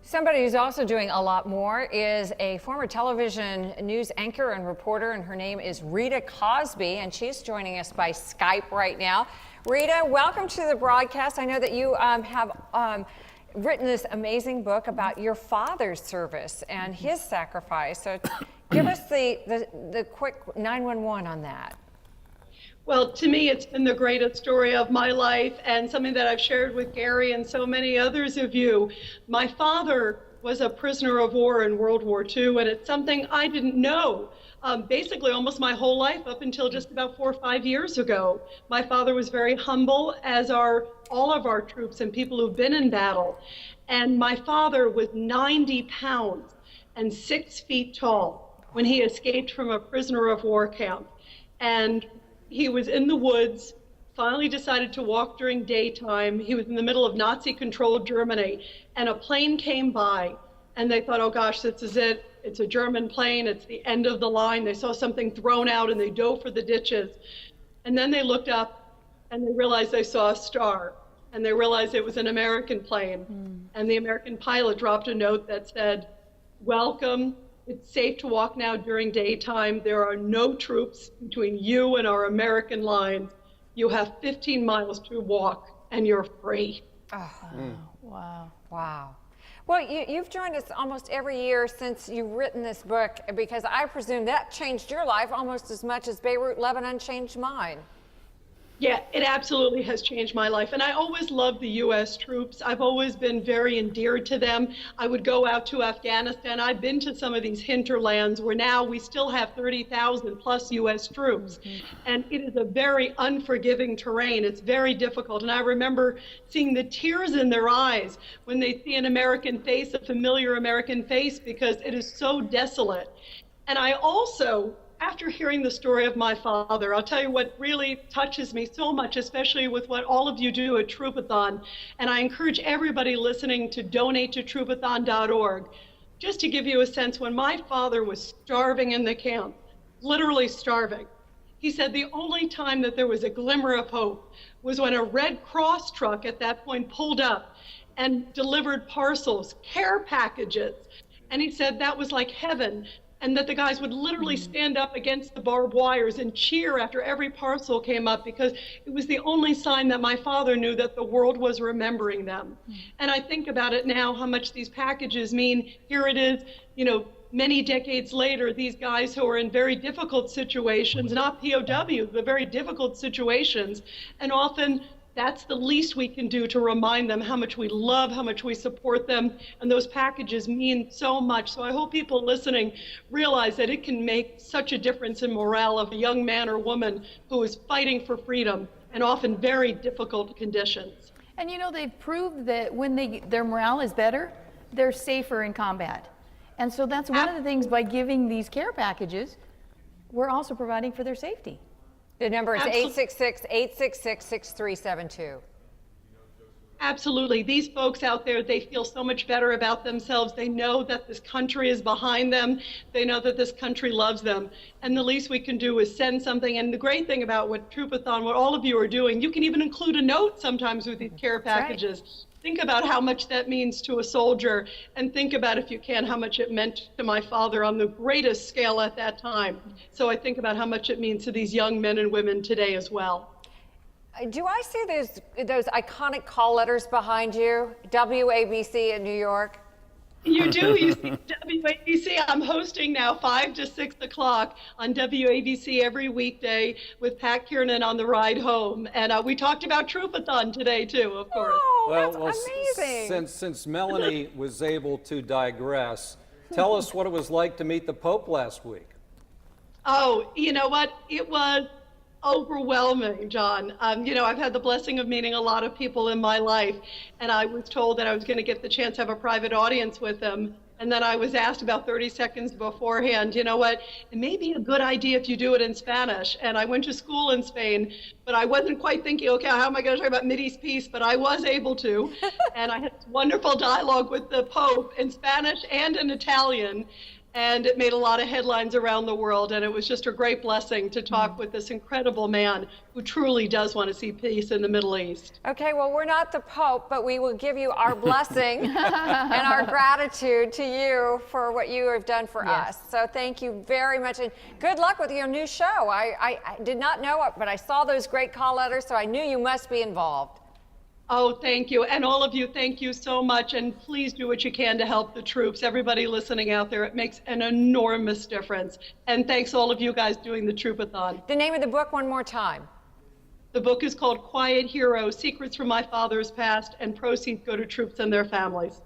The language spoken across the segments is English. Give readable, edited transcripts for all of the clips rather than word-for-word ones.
Somebody who's also doing a lot more is a former television news anchor and reporter, and her name is Rita Cosby, and she's joining us by Skype right now. Rita, welcome to the broadcast. I know that you have written this amazing book about your father's service and his sacrifice. So give us the quick 911 on that. Well, to me, it's been the greatest story of my life and something that I've shared with Gary and so many others of you. My father was a prisoner of war in World War II, and it's something I didn't know basically almost my whole life up until just about 4 or 5 years ago. My father was very humble, as are all of our troops and people who've been in battle. And my father was 90 pounds and 6 feet tall when he escaped from a prisoner of war camp. And he was in the woods, finally decided to walk during daytime. He was in the middle of Nazi-controlled Germany, and a plane came by, and they thought, oh gosh, this is it. It's a German plane. It's the end of the line. They saw something thrown out, and they dove for the ditches. And then they looked up, and they realized they saw a star, and they realized it was an American plane. And the American pilot dropped a note that said, welcome. It's safe to walk now during daytime. There are no troops between you and our American lines. You have 15 miles to walk, and you're free. Oh, wow. Wow. Well, you've joined us almost every year since you've written this book, because I presume that changed your life almost as much as Beirut, Lebanon changed mine. Yeah, it absolutely has changed my life. And I always loved the U.S. troops. I've always been very endeared to them. I would go out to Afghanistan. I've been to some of these hinterlands where now we still have 30,000 plus U.S. troops. And it is a very unforgiving terrain. It's very difficult. And I remember seeing the tears in their eyes when they see an American face, a familiar American face, because it is so desolate. And I also, after hearing the story of my father, I'll tell you what really touches me so much, especially with what all of you do at Troopathon. And I encourage everybody listening to donate to troopathon.org. Just to give you a sense, when my father was starving in the camp, literally starving, he said the only time that there was a glimmer of hope was when a Red Cross truck at that point pulled up and delivered parcels, care packages. And he said that was like heaven. And that the guys would literally stand up against the barbed wires and cheer after every parcel came up, because it was the only sign that my father knew that the world was remembering them. And I think about it now, how much these packages mean. Here it is, you know, many decades later, these guys who are in very difficult situations, not POWs, but very difficult situations, and often that's the least we can do to remind them how much we love, how much we support them, and those packages mean so much. So I hope people listening realize that it can make such a difference in morale of a young man or woman who is fighting for freedom in often very difficult conditions. And you know, they've proved that when their morale is better, they're safer in combat. And so that's one of the things, by giving these care packages, we're also providing for their safety. The number is 866-866-6372. Absolutely. These folks out there, they feel so much better about themselves. They know that this country is behind them. They know that this country loves them. And the least we can do is send something. And the great thing about what Troopathon, what all of you are doing, you can even include a note sometimes with these care packages. Right. Think about how much that means to a soldier, and think about, if you can, how much it meant to my father on the greatest scale at that time. So I think about how much it means to these young men and women today as well. Do I see those iconic call letters behind you? WABC in New York? You do. You see WABC. I'm hosting now 5 to 6 o'clock on WABC every weekday with Pat Kiernan on the ride home. And we talked about Troopathon today, too, of course. Oh, that's amazing. Since Melanie was able to digress, tell us what it was like to meet the Pope last week. Oh, you know what? It was overwhelming, John. You know, I've had the blessing of meeting a lot of people in my life, and I was told that I was going to get the chance to have a private audience with them. And then I was asked about 30 seconds beforehand, you know what, it may be a good idea if you do it in Spanish. And I went to school in Spain, but I wasn't quite thinking, okay, how am I going to talk about Mideast peace? But I was able to. And I had this wonderful dialogue with the Pope in Spanish and in Italian. and it made a lot of headlines around the world, and it was just a great blessing to talk with this incredible man who truly does want to see peace in the Middle East. Okay, well, we're not the Pope, but we will give you our blessing and our gratitude to you for what you have done for us. So thank you very much, and good luck with your new show. I did not know it, but I saw those great call letters, so I knew you must be involved. Oh, thank you. And all of you, thank you so much. And please do what you can to help the troops. Everybody listening out there, it makes an enormous difference. And thanks all of you guys doing the Troopathon. The name of the book one more time. The book is called Quiet Hero, Secrets from My Father's Past, and proceeds go to troops and their families.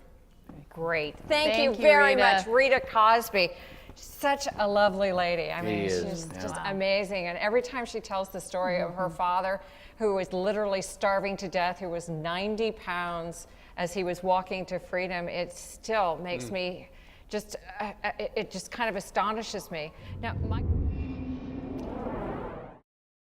Great. Thank you Thank you, very Rita. much, Rita Cosby. Such a lovely lady. I mean, She she's is, just amazing. And every time she tells the story of her father, who was literally starving to death, who was 90 pounds as he was walking to freedom, it still makes me just, it just kind of astonishes me. Now,